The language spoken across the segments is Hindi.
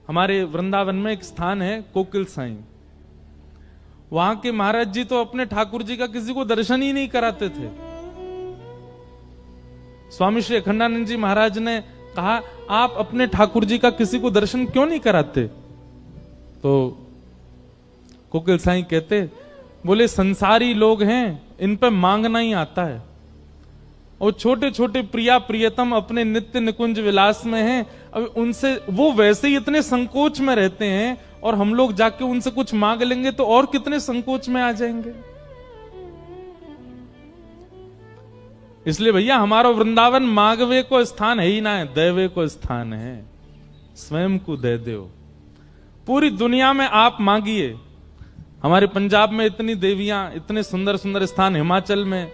हमारे वृंदावन में एक स्थान है कोकिल साई। वहां के महाराज जी तो अपने ठाकुर जी का किसी को दर्शन ही नहीं कराते थे। स्वामी श्री अखंडानंद जी महाराज ने कहा, आप अपने ठाकुर जी का किसी को दर्शन क्यों नहीं कराते? तो कोकिल साई कहते, बोले संसारी लोग हैं, इन पे मांगना ही आता है, और छोटे छोटे प्रिया प्रियतम अपने नित्य निकुंज विलास में हैं। अब उनसे वो वैसे ही इतने संकोच में रहते हैं, और हम लोग जाके उनसे कुछ मांग लेंगे तो और कितने संकोच में आ जाएंगे। इसलिए भैया हमारा वृंदावन मांगवे को स्थान है ही ना है, देवे को स्थान है। स्वयं को दे दो। पूरी दुनिया में आप मांगिए। हमारे पंजाब में इतनी देवियां, इतने सुंदर सुंदर स्थान, हिमाचल में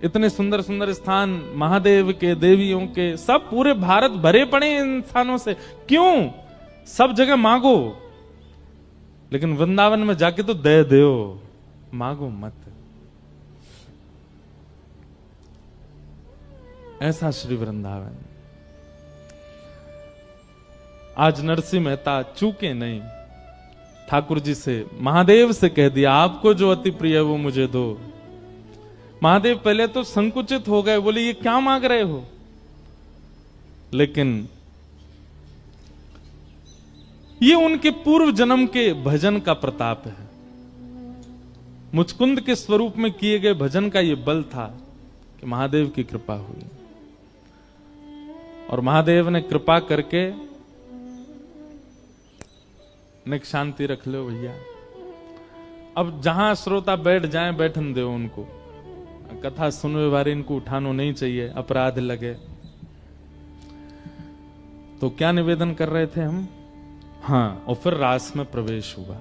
इतने सुंदर सुंदर स्थान महादेव के, देवियों के, सब पूरे भारत भरे पड़े इन स्थानों से। क्यों? सब जगह मांगो, लेकिन वृंदावन में जाके तो दे दो, मांगो मत। ऐसा श्री वृंदावन। आज नरसिंह मेहता चूके नहीं, ठाकुर जी से, महादेव से कह दिया, आपको जो अति प्रिय है वो मुझे दो। महादेव पहले तो संकुचित हो गए, बोले ये क्या मांग रहे हो? लेकिन ये उनके पूर्व जन्म के भजन का प्रताप है। मुचकुंद के स्वरूप में किए गए भजन का ये बल था कि महादेव की कृपा हुई, और महादेव ने कृपा करके निक शांति रख लो भैया। अब जहां श्रोता बैठ जाएं, बैठन दो उनको। कथा सुनने वाले इनको उठानो नहीं चाहिए, अपराध लगे। तो क्या निवेदन कर रहे थे हम? हाँ, और फिर रास में प्रवेश हुआ।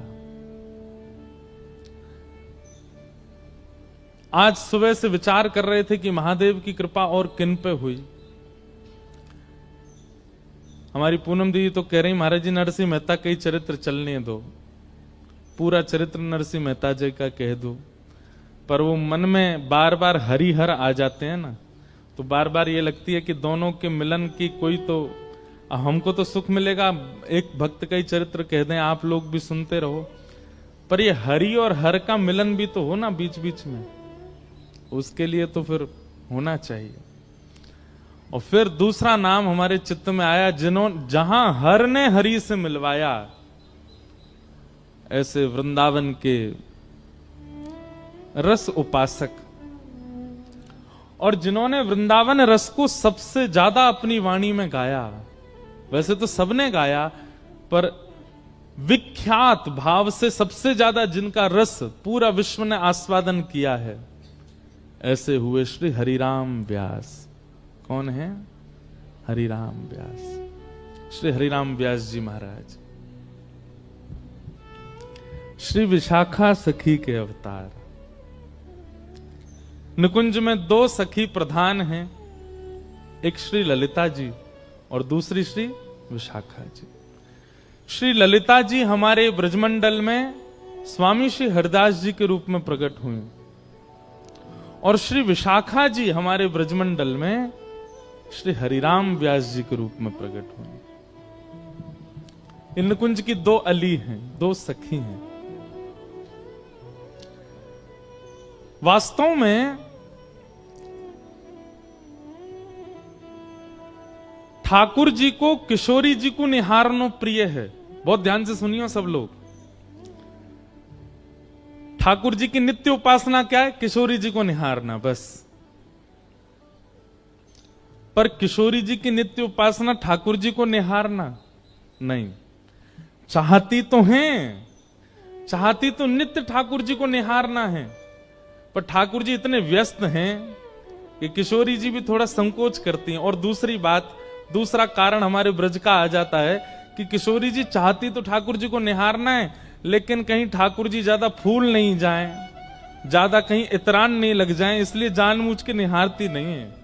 आज सुबह से विचार कर रहे थे कि महादेव की कृपा और किन पे हुई। हमारी पूनम दीदी तो कह रही, महाराज जी नरसिंह मेहता का ही चरित्र चलने दो, पूरा चरित्र नरसिंह मेहता जी का कह दो। पर वो मन में बार बार हरिहर आ जाते हैं ना, तो बार बार ये लगती है कि दोनों के मिलन की कोई तो, हमको तो सुख मिलेगा, एक भक्त का ही चरित्र कह दें, आप लोग भी सुनते रहो। पर ये हरि और हर का मिलन भी तो हो ना बीच बीच में, उसके लिए तो फिर होना चाहिए। और फिर दूसरा नाम हमारे चित्त में आया, जहां हर ने हरि से मिलवाया, ऐसे वृंदावन के रस उपासक, और जिन्होंने वृंदावन रस को सबसे ज्यादा अपनी वाणी में गाया। वैसे तो सबने गाया, पर विख्यात भाव से सबसे ज्यादा जिनका रस पूरा विश्व ने आस्वादन किया है, ऐसे हुए श्री हरिराम व्यास। कौन है? हरिराम व्यास। श्री हरिराम व्यास जी महाराज श्री विशाखा सखी के अवतार। निकुंज में दो सखी प्रधान हैं, एक श्री ललिता जी और दूसरी श्री विशाखा जी। श्री ललिता जी हमारे ब्रजमंडल में स्वामी श्री हरिदास जी के रूप में प्रकट हुई, और श्री विशाखा जी हमारे ब्रजमंडल में श्री हरिराम व्यास जी के रूप में प्रकट हुई। इन निकुंज की दो अली हैं, दो सखी हैं। वास्तव में ठाकुर जी को किशोरी जी को निहारनो प्रिय है। बहुत ध्यान से सुनियो सब लोग। ठाकुर जी की नित्य उपासना क्या है? किशोरी जी को निहारना, बस। पर किशोरी जी की नित्य उपासना ठाकुर जी को निहारना नहीं। चाहती तो हैं, चाहती तो नित्य ठाकुर जी को निहारना है, पर ठाकुर जी इतने व्यस्त हैं कि किशोरी जी भी थोड़ा संकोच करती हैं। और दूसरी बात, दूसरा कारण हमारे ब्रज का आ जाता है कि किशोरी जी चाहती तो ठाकुर जी को निहारना है, लेकिन कहीं ठाकुर जी ज्यादा फूल नहीं जाएं, ज्यादा कहीं इतरान नहीं लग जाएं, इसलिए जानबूझ के निहारती नहीं है।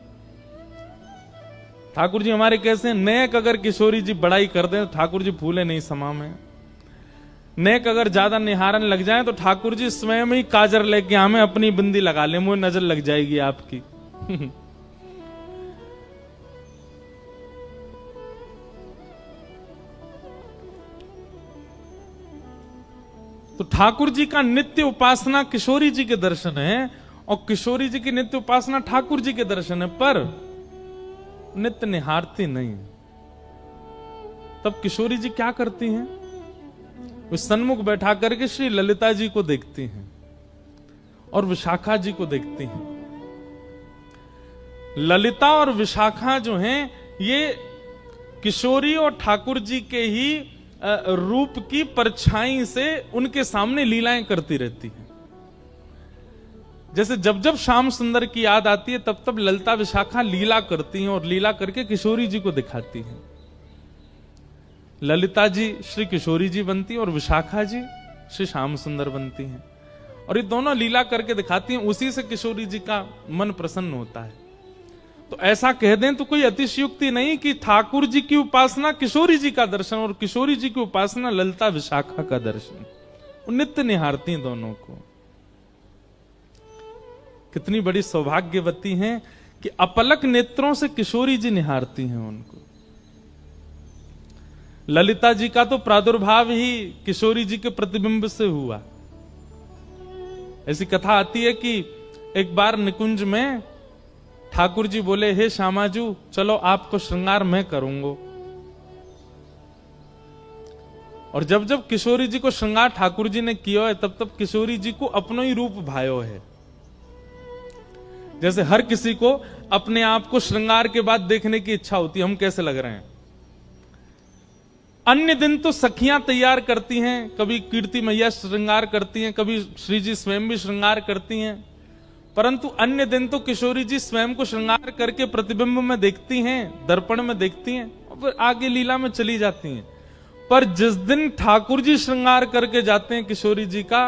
ठाकुर जी हमारे कैसे? नेक अगर किशोरी जी बड़ाई कर दें तो ठाकुर जी फूले नहीं समा में। नेक अगर ज्यादा निहारन लग जाए तो ठाकुर जी स्वयं ही काजर लेके हमें अपनी बिंदी लगा ले, मुझे नजर लग जाएगी आपकी। तो ठाकुर जी का नित्य उपासना किशोरी जी के दर्शन है और किशोरी जी की नित्य उपासना ठाकुर जी के दर्शन है, पर नित्य निहारती नहीं। तब किशोरी जी क्या करती हैं? वे सन्मुख बैठा करके श्री ललिता जी को देखती हैं और विशाखा जी को देखती हैं। ललिता और विशाखा जो हैं ये किशोरी और ठाकुर जी के ही रूप की परछाई से उनके सामने लीलाएं करती रहती हैं। जैसे जब जब श्याम सुंदर की याद आती है तब तब ललिता विशाखा लीला करती हैं और लीला करके किशोरी जी को दिखाती हैं। ललिता जी श्री किशोरी जी बनती हैं और विशाखा जी श्री श्याम सुंदर बनती हैं और ये दोनों लीला करके दिखाती हैं। उसी से किशोरी जी का मन प्रसन्न होता है। तो ऐसा कह दें तो कोई अतिशयोक्ति नहीं कि ठाकुर जी की उपासना किशोरी जी का दर्शन और किशोरी जी की उपासना ललिता विशाखा का दर्शन। वो नित्य निहारती हैं दोनों को। कितनी बड़ी सौभाग्यवती हैं कि अपलक नेत्रों से किशोरी जी निहारती हैं उनको। ललिता जी का तो प्रादुर्भाव ही किशोरी जी के प्रतिबिंब से हुआ। ऐसी कथा आती है कि एक बार निकुंज में ठाकुर जी बोले, हे श्यामाजू चलो आपको श्रृंगार मैं करूंगा। और जब जब किशोरी जी को श्रृंगार ठाकुर जी ने किया है तब तब किशोरी जी को अपनो ही रूप भायो है। जैसे हर किसी को अपने आप को श्रृंगार के बाद देखने की इच्छा होती है, हम कैसे लग रहे हैं। अन्य दिन तो सखियां तैयार करती हैं, कभी कीर्ति मैया श्रृंगार करती हैं, कभी श्री जी स्वयं भी श्रृंगार करती हैं, परंतु अन्य दिन तो किशोरी जी स्वयं को श्रृंगार करके प्रतिबिंब में देखती हैं, दर्पण में देखती हैं और फिर आगे लीला में चली जाती हैं। पर जिस दिन ठाकुर जी श्रृंगार करके जाते हैं किशोरी जी का,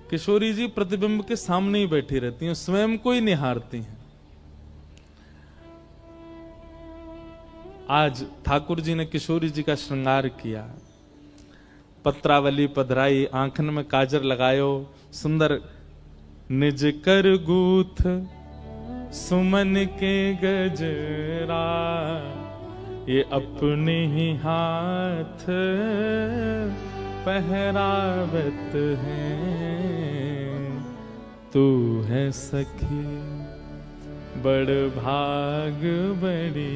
किशोरी जी प्रतिबिंब के सामने ही बैठी रहती हैं, स्वयं को ही निहारती हैं। आज ठाकुर जी ने किशोरी जी का श्रृंगार किया, पत्रावली पधराई, आंखन में काजर लगायो, सुंदर निज कर गूथ सुमन के गजरा, ये अपने ही हाथ पहरावत है। तू है सखी बड़ भाग बड़ी,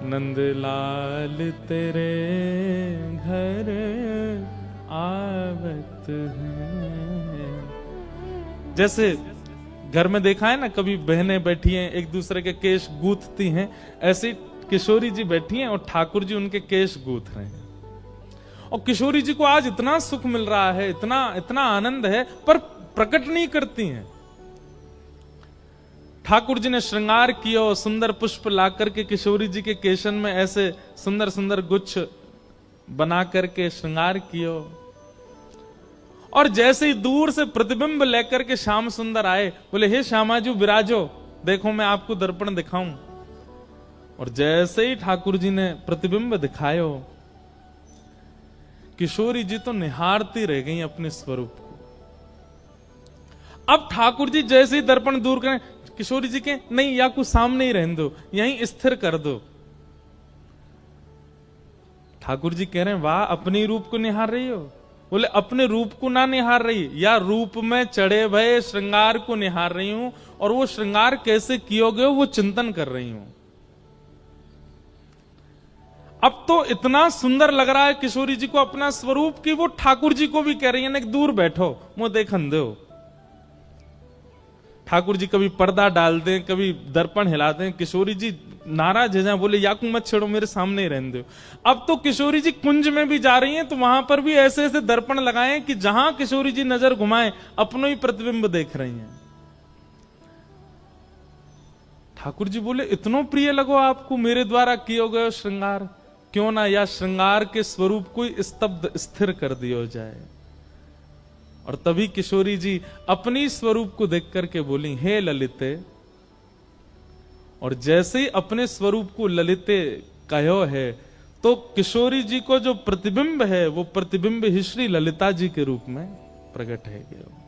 नंदलाल तेरे घर आवत है। जैसे घर में देखा है ना, कभी बहनें बैठी हैं एक दूसरे के केश गूंथती हैं, ऐसे किशोरी जी बैठी हैं और ठाकुर जी उनके केश गूंथ रहे हैं। और किशोरी जी को आज इतना सुख मिल रहा है, इतना इतना आनंद है, पर प्रकट नहीं करती हैं। ठाकुर जी ने श्रृंगार किया और सुंदर पुष्प ला करके किशोरी जी के केशन में ऐसे सुंदर सुंदर गुच्छ बना करके श्रृंगार किया। और जैसे ही दूर से प्रतिबिंब लेकर के श्याम सुंदर आए, बोले हे श्यामाजू विराजो, देखो मैं आपको दर्पण दिखाऊं। और जैसे ही ठाकुर जी ने प्रतिबिंब दिखायो, किशोरी जी तो निहारती रह गई अपने स्वरूप को। अब ठाकुर जी जैसे ही दर्पण दूर करें, किशोरी जी के नहीं या कुछ सामने ही रहने दो, यहीं स्थिर कर दो। ठाकुर जी कह रहे हैं वाह, अपने रूप को निहार रही हो। बोले अपने रूप को ना निहार रही, या रूप में चढ़े भये श्रृंगार को निहार रही हूं, और वो श्रृंगार कैसे कियोगे वो चिंतन कर रही हूं। अब तो इतना सुंदर लग रहा है किशोरी जी को अपना स्वरूप की वो ठाकुर जी को भी कह रही है दूर बैठो, मुंह देखन दो। ठाकुर जी कभी पर्दा डाल दें, कभी दर्पण हिला दें, किशोरी जी नाराज है जाए, बोले याकू मत छेड़ो, मेरे सामने ही रहने दो। अब तो किशोरी जी कुंज में भी जा रही हैं तो वहां पर भी ऐसे ऐसे दर्पण लगाएं कि जहां किशोरी जी नजर घुमाएं अपनो ही प्रतिबिंब देख रही हैं। ठाकुर जी बोले इतनो प्रिय लगो आपको मेरे द्वारा किए गए श्रृंगार, क्यों ना या श्रृंगार के स्वरूप को स्तब्ध स्थिर कर दिया जाए। और तभी किशोरी जी अपनी स्वरूप को देख करके बोली हे ललिते। और जैसे ही अपने स्वरूप को ललिते कहो है तो किशोरी जी को जो प्रतिबिंब है वो प्रतिबिंब ही श्री ललिता जी के रूप में प्रकट है गया।